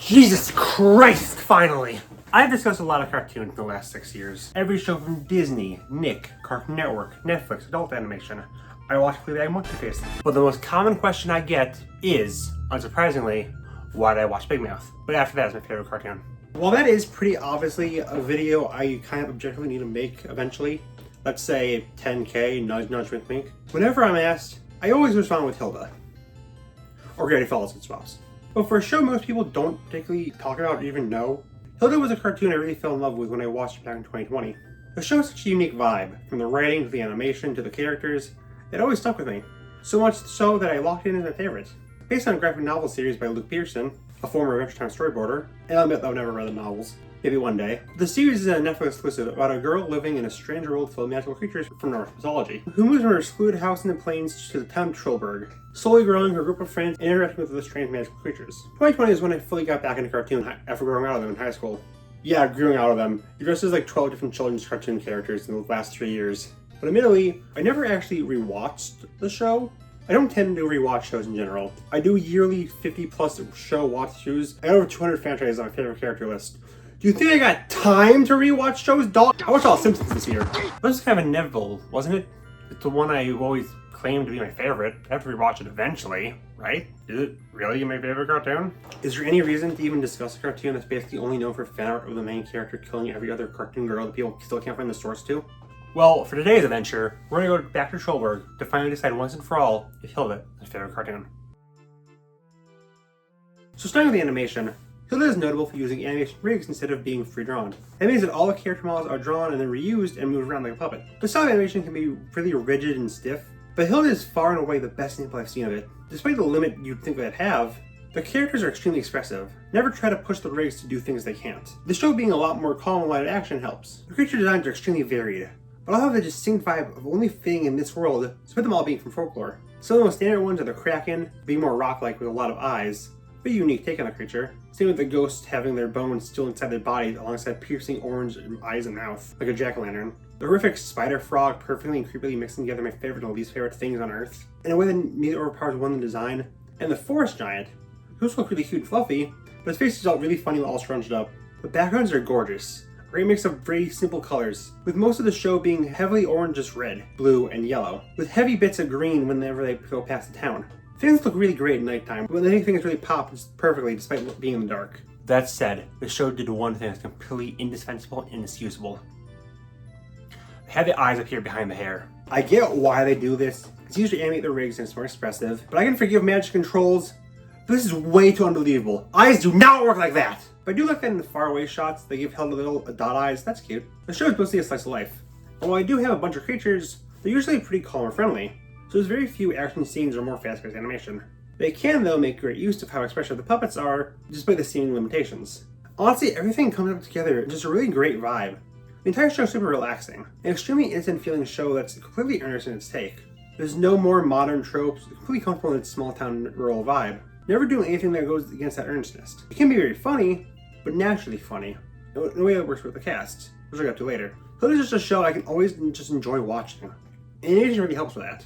Jesus Christ, finally! I've discussed a lot of cartoons in the last 6 years. Every show from Disney, Nick, Cartoon Network, Netflix, adult animation. I watch Fleabag Monkey Face. But the most common question I get is, unsurprisingly, why did I watch Big Mouth? But after that is my favorite cartoon. While that is pretty obviously a video I kind of objectively need to make eventually, let's say 10K, nudge nudge wink wink, whenever I'm asked, I always respond with Hilda. Or Gravity Falls and Swaps. But for a show most people don't particularly talk about or even know, Hilda was a cartoon I really fell in love with when I watched it back in 2020. The show has such a unique vibe, from the writing to the animation to the characters, it always stuck with me. So much so that I locked it in as my favorite. Based on a graphic novel series by Luke Pearson, a former Adventure Time storyboarder, and I'll admit that I've never read the novels, maybe one day. The series is a Netflix exclusive about a girl living in a strange world full of magical creatures from Norse mythology, who moves from her secluded house in the plains to the town of Trollberg, slowly growing her group of friends and interacting with the strange magical creatures. 2020 is when I fully got back into cartoon after growing out of them in high school. Yeah, growing out of them. You dressed as like 12 different children's cartoon characters in the last 3 years. But admittedly, I never actually rewatched the show. I don't tend to rewatch shows in general. I do yearly 50 plus show watch-throughs. I got over 200 franchises on my favorite character list. Do you think I got time to rewatch shows, dog? I watched all Simpsons this year. That was kind of inevitable, wasn't it? It's the one I always claimed to be my favorite. I have to rewatch it eventually, right? Is it really my favorite cartoon? Is there any reason to even discuss a cartoon that's basically only known for fan art of the main character killing every other cartoon girl that people still can't find the source to? Well, for today's adventure, we're gonna go back to Trollberg to finally decide once and for all if Hilda is my favorite cartoon. So starting with the animation, Hilda is notable for using animation rigs instead of being free-drawn. That means that all the character models are drawn and then reused and moved around like a puppet. The style of animation can be really rigid and stiff, but Hilda is far and away the best example I've seen of it. Despite the limit you'd think they'd have, the characters are extremely expressive. Never try to push the rigs to do things they can't. The show being a lot more calm and light action helps. The creature designs are extremely varied, but all have a distinct vibe of only fitting in this world, despite them all being from folklore. Some of the most standard ones are the Kraken, being more rock-like with a lot of eyes, but a unique take on the creature. Same with the ghosts having their bones still inside their bodies alongside piercing orange eyes and mouth, like a jack-o'-lantern. The horrific spider frog perfectly and creepily mixing together my favorite and least favorite things on Earth, in a way that neither overpowers one in the design. And the forest giant, who's look really cute and fluffy, but his face is all really funny and all scrunched up. The backgrounds are gorgeous. A great mix of very simple colors, with most of the show being heavily orangish red, blue, and yellow, with heavy bits of green whenever they go past the town. Things look really great at nighttime, but when they make things really pop perfectly despite being in the dark. That said, the show did one thing that's completely indispensable and inexcusable. They had the eyes appear behind the hair. I get why they do this. It's used to animate the rigs and it's more expressive, but I can forgive magic controls. But this is way too unbelievable. Eyes do not work like that! But I do like that in the faraway shots, they give Hilda little dot eyes. That's cute. The show is mostly a slice of life. And while I do have a bunch of creatures, they're usually pretty calm and friendly. So there's very few action scenes or more fast-paced animation. They can, though, make great use of how expressive the puppets are, despite the seeming limitations. Honestly, everything comes up together in just a really great vibe. The entire show is super relaxing, an extremely innocent feeling show that's completely earnest in its take. There's no more modern tropes, completely comfortable in its small-town rural vibe, never doing anything that goes against that earnestness. It can be very funny, but naturally funny, in a way that works with the cast, which I'll get to later. So this is just a show I can always just enjoy watching. Animation really helps with that.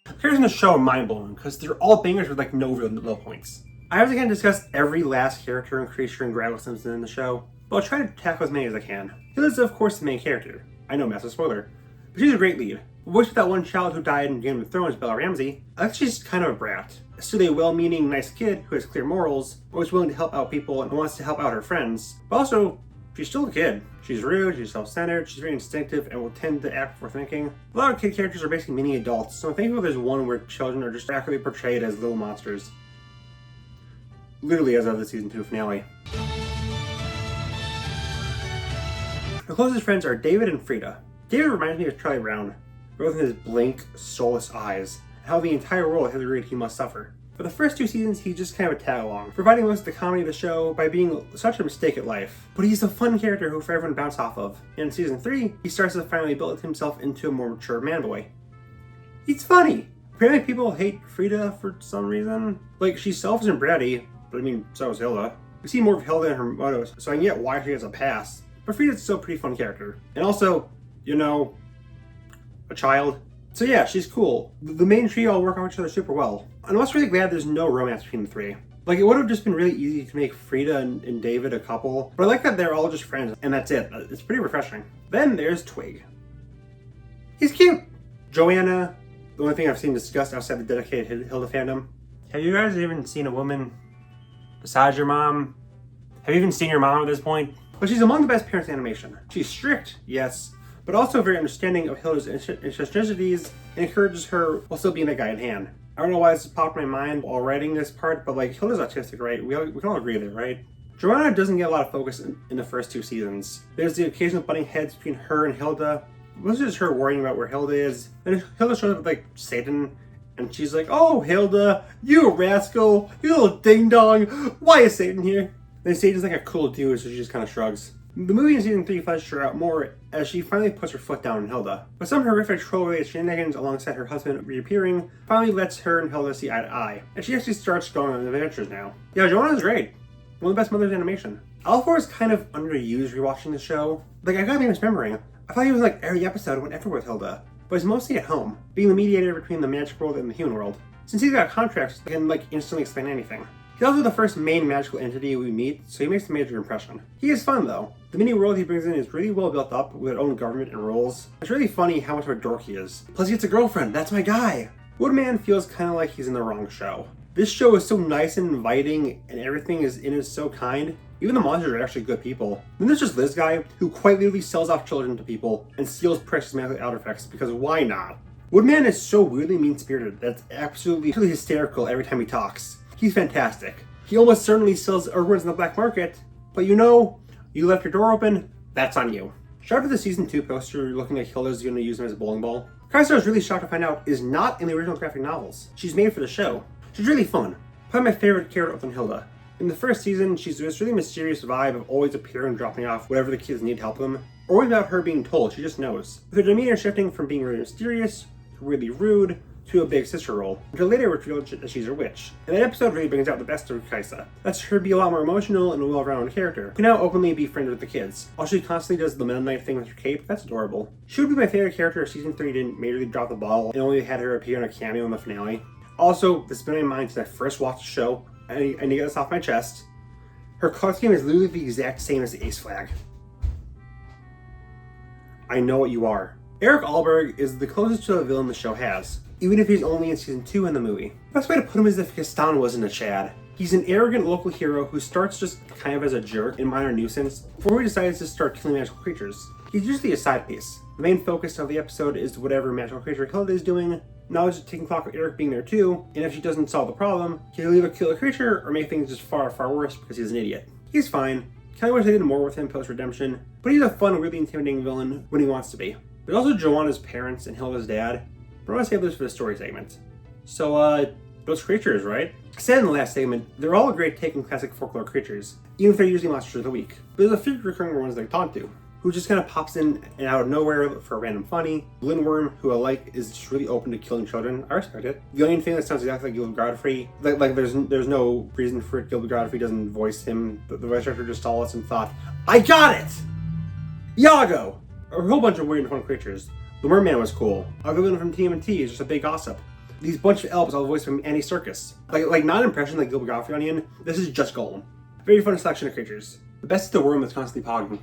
The characters in the show are mind-blowing, because they're all bangers with like no real low points. I obviously can't discuss every last character and creature and Gravel Simpson in the show, but I'll try to tackle as many as I can. Hilda's of course the main character. I know, massive spoiler. But she's a great lead. Voiced with that one child who died in Game of Thrones, Bella Ramsey, I think she's kind of a brat. Still a well-meaning, nice kid who has clear morals, always willing to help out people and wants to help out her friends, but also, she's still a kid. She's rude, she's self-centered, she's very instinctive, and will tend to act before thinking. A lot of kid characters are basically mini adults, so I'm thankful there's one where children are just accurately portrayed as little monsters. Literally as of the season 2 finale. Her closest friends are David and Frida. David reminds me of Charlie Brown, both in his blank, soulless eyes, and how the entire world has agreed he must suffer. For the first 2 seasons, he's just kind of a tag-along, providing most of the comedy of the show by being such a mistake at life. But he's a fun character who for everyone to bounce off of. And in season 3, he starts to finally build himself into a more mature man-boy. He's funny! Apparently people hate Frida for some reason. Like, she's selfish and bratty, but I mean, so is Hilda. We see more of Hilda and her motives, so I can get why she gets a pass. But Frida's still a pretty fun character. And also, you know, a child. So yeah, she's cool. The main trio all work on each other super well. I'm also really glad there's no romance between the three. Like, it would have just been really easy to make Frida and David a couple, but I like that they're all just friends, and that's it. It's pretty refreshing. Then there's Twig. He's cute. Joanna, the only thing I've seen discussed outside the dedicated Hilda fandom. Have you guys even seen a woman besides your mom? Have you even seen your mom at this point? But she's among the best parents in animation. She's strict, yes, but also very understanding of Hilda's eccentricities and encourages her while still being a guide hand. I don't know why this popped in my mind while writing this part, but like, Hilda's autistic, right? We can all agree there, right? Joanna doesn't get a lot of focus in the first 2 seasons. There's the occasional butting heads between her and Hilda. This is just her worrying about where Hilda is. Then Hilda shows up with like Satan, and she's like, "Oh, Hilda, you rascal, you little ding dong, why is Satan here?" Then Satan's like a cool dude, so she just kind of shrugs. The movie in season 3 fleshes her out more as she finally puts her foot down on Hilda. But some horrific troll-related shenanigans alongside her husband reappearing finally lets her and Hilda see eye to eye, and she actually starts going on adventures now. Yeah, Joanna's great. One of the best mothers in animation. Alfor is kind of underused rewatching the show. Like, I gotta be misremembering. I thought he was like every episode went everywhere with Hilda, but he's mostly at home, being the mediator between the magic world and the human world. Since he's got contracts, they can like instantly explain anything. He's also the first main magical entity we meet, so he makes a major impression. He is fun though. The mini world he brings in is really well built up with its own government and rules. It's really funny how much of a dork he is. Plus he gets a girlfriend, that's my guy! Woodman feels kind of like he's in the wrong show. This show is so nice and inviting, and everything is in it so kind. Even the monsters are actually good people. Then there's just this guy who quite literally sells off children to people and steals precious magical artifacts because why not? Woodman is so weirdly mean-spirited that's absolutely hysterical every time he talks. He's fantastic. He almost certainly sells Urwins in the black market, but you know, you left your door open, that's on you. Shout out to the season 2 poster looking like Hilda's gonna use him as a bowling ball. Kaisar is really shocked to find out is not in the original graphic novels. She's made for the show. She's really fun. Probably my favorite character other than Hilda. In the first season, she's this really mysterious vibe of always appearing and dropping off whatever the kids need help them, or without her being told, she just knows. With her demeanor shifting from being really mysterious, to really rude, to a big sister role, until later revealed that she's a witch. And that episode really brings out the best of Kaisa. Lets her be a lot more emotional and a well-rounded character, who can now openly be friends with the kids. While she constantly does the Meta Knight thing with her cape, that's adorable. She would be my favorite character if season 3 didn't majorly drop the ball and only had her appear in a cameo in the finale. Also, this has been in my mind since I first watched the show, I need to get this off my chest. Her color scheme is literally the exact same as the Ace flag. I know what you are. Eric Alberg is the closest to a villain the show has, even if he's only in season 2 in the movie. The best way to put him is if Gaston wasn't a Chad. He's an arrogant local hero who starts just kind of as a jerk and minor nuisance before he decides to start killing magical creatures. He's usually a side piece. The main focus of the episode is whatever magical creature Hilda is doing. Knowledge is taking clock of Eric being there too, and if she doesn't solve the problem, he'll either kill a creature or make things just far, far worse because he's an idiot. He's fine. Kinda wish I did more with him post-redemption, but he's a fun, really intimidating villain when he wants to be. There's also Joanna's parents and Hilda's dad, but I want to save this for the story segment. So, those creatures, right? I said in the last segment, they're all a great take on classic folklore creatures, even if they're usually monsters of the week. But there's a few recurring ones they talk to, who just kind of pops in and out of nowhere for a random funny. Lindworm, who I like, is just really open to killing children. I respect it. The only thing that sounds exactly like Gilbert Godfrey, like there's no reason for it. Gilbert Godfrey doesn't voice him. The voice actor just saw us and thought, I got it! Iago! A whole bunch of weird and fun creatures. The Merman was cool. Our villain from TMNT is just a big gossip. These bunch of elves all voiced from Andy Serkis. Like not an impression like Gilbert Godfrey onion. This is just Golem. Very fun selection of creatures. The best is the worm that's constantly pogging.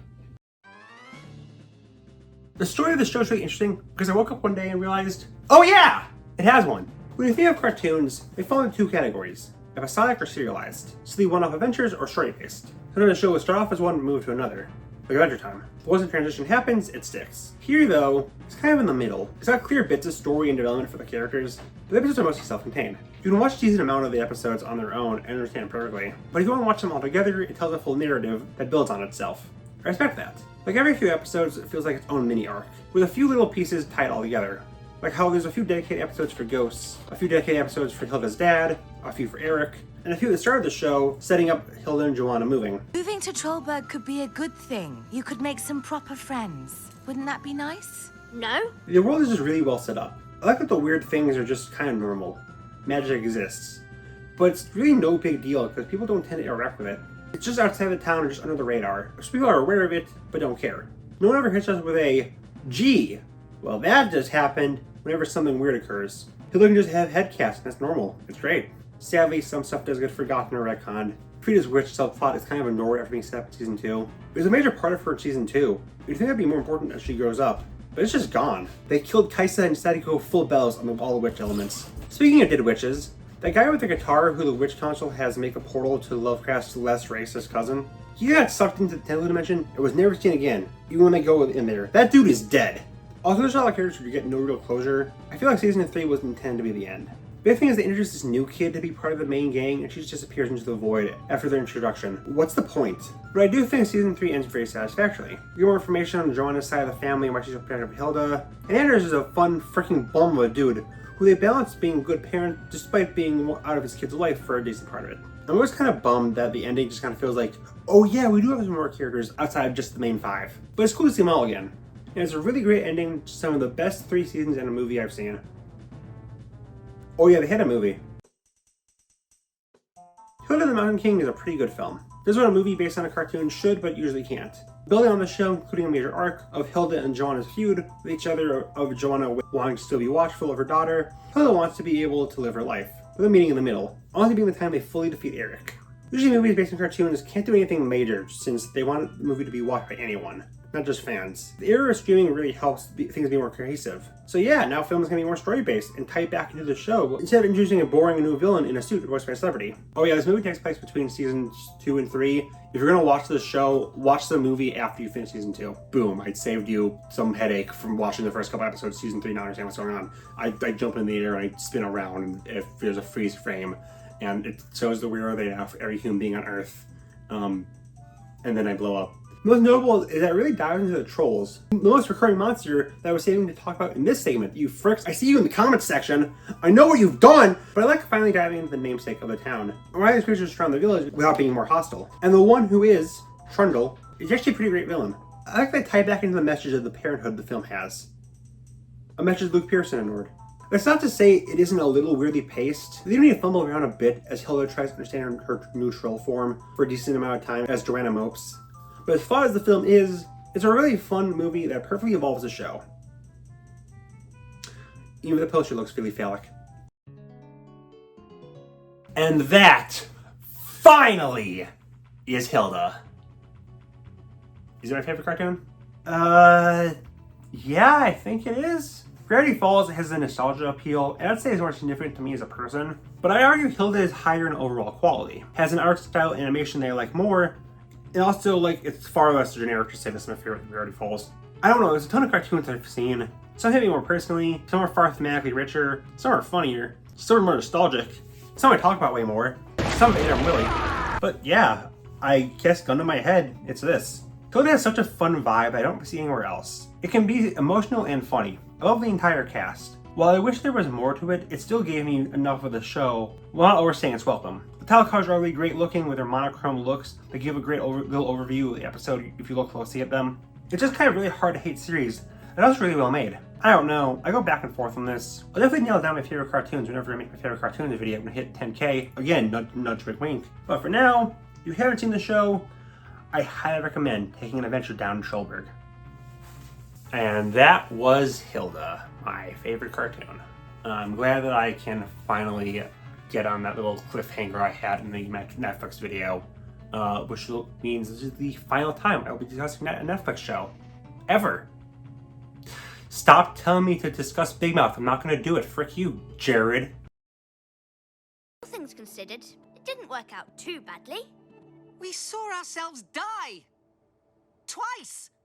The story of the show is really interesting because I woke up one day and realized, oh yeah, it has one. When you think of cartoons, they fall into 2 categories, episodic or serialized. So the one-off adventures or story-based. Sometimes the show will start off as one and move to another, like Adventure Time. But once the transition happens, it sticks. Here though, it's kind of in the middle. It's got clear bits of story and development for the characters, but the episodes are mostly self-contained. You can watch a decent amount of the episodes on their own and understand perfectly, but if you want to watch them all together, it tells a full narrative that builds on itself. I respect that. Like every few episodes, it feels like its own mini arc, with a few little pieces tied all together. Like how there's a few dedicated episodes for Ghosts, a few dedicated episodes for Hilda's dad, a few for Eric, and a few at the start of the show, setting up Hilda and Joanna moving. Moving to Trollberg could be a good thing. You could make some proper friends. Wouldn't that be nice? No? The world is just really well set up. I like that the weird things are just kind of normal. Magic exists. But it's really no big deal because people don't tend to interact with it. It's just outside the town or just under the radar. So people are aware of it, but don't care. No one ever hits us with a, gee, well that just happened, whenever something weird occurs. Hilda can just have head casts, and that's normal. It's great. Sadly, some stuff does get forgotten or retconned. Frida's witch subplot is kind of ignored after being set up in season 2. It was a major part of her in season 2. You'd think that'd be more important as she grows up, but it's just gone. They killed Kaisa and decided to go full bells on all the witch elements. Speaking of dead witches, that guy with the guitar who the witch council has make a portal to Lovecraft's less racist cousin, he got sucked into the Tenlu dimension and was never seen again, even when they go in there. That dude is dead. Also, there's a lot of characters who get no real closure. I feel like season 3 was intended to be the end. The big thing is they introduced this new kid to be part of the main gang, and she just disappears into the void after their introduction. What's the point? But I do think season 3 ends very satisfactorily. We get more information on Joanna's side of the family and why she's so protective of Hilda. And Anders is a fun freaking bum of a dude who they balance being a good parent despite being out of his kid's life for a decent part of it. I'm always kind of bummed that the ending just kind of feels like, oh yeah, we do have some more characters outside of just the main 5. But it's cool to see them all again. And it's a really great ending to some of the best 3 seasons in a movie I've seen. Oh yeah, they had a movie. Hilda the Mountain King is a pretty good film. This is what a movie based on a cartoon should, but usually can't. Building on the show, including a major arc of Hilda and Joanna's feud with each other, of Joanna wanting to still be watchful of her daughter, Hilda wants to be able to live her life, with a meeting in the middle, only being the time they fully defeat Eric. Usually movies based on cartoons can't do anything major since they want the movie to be watched by anyone, not just fans. The era of streaming really helps things be more cohesive. So yeah, now film is going to be more story-based and tie it back into the show instead of introducing a boring new villain in a suit voiced by a celebrity. Oh yeah, this movie takes place between seasons 2 and 3. If you're going to watch the show, watch the movie after you finish season 2. Boom, I saved you some headache from watching the first couple episodes of season 3 not understand what's going on. I jump in the air and I spin around, and if there's a freeze frame, and it shows the weird they have for every human being on Earth, and then I blow up. Most notable is that it really dives into the trolls. The most recurring monster that I was saving to talk about in this segment. You fricks, I see you in the comments section. I know what you've done, but I like finally diving into the namesake of the town. Why these creatures surround the village without being more hostile. And the one who is, Trundle, is actually a pretty great villain. I like that tie back into the message of the parenthood the film has. A message Luke Pearson ignored. That's not to say it isn't a little weirdly paced. They need to fumble around a bit as Hilda tries to understand her new troll form for a decent amount of time as Joanna mopes. But as far as the film is, it's a really fun movie that perfectly evolves the show. Even the poster looks really phallic. And that, finally, is Hilda. Is it my favorite cartoon? Yeah, I think it is. Gravity Falls has a nostalgia appeal, and I'd say it's more significant to me as a person, but I argue Hilda is higher in overall quality. Has an art style animation that I like more, and also, like, it's far less generic to say this is my favorite than Gravity Falls. I don't know, there's a ton of cartoons I've seen. Some hit me more personally, some are far thematically richer, some are funnier, some are more nostalgic, some I talk about way more, some I am Willy. But yeah, I guess gun to my head, it's this. Hilda has such a fun vibe I don't see anywhere else. It can be emotional and funny. I love the entire cast. While I wish there was more to it, it still gave me enough of the show while not overstaying its welcome. The title cards are really great looking with their monochrome looks. They give a great little overview of the episode if you look closely at them. It's just kind of really hard to hate series, and that's really well made. I don't know, I go back and forth on this. I'll definitely nail down my favorite cartoons whenever I make my favorite cartoons video when I hit 10K. Again, nudge, wink, wink. But for now, if you haven't seen the show, I highly recommend taking an adventure down to Schulberg. And that was Hilda, my favorite cartoon. I'm glad that I can finally get on that little cliffhanger I had in the Netflix video, which means this is the final time I will be discussing a Netflix show. Ever. Stop telling me to discuss Big Mouth. I'm not going to do it. Frick you, Jared. All things considered, it didn't work out too badly. We saw ourselves die. Twice.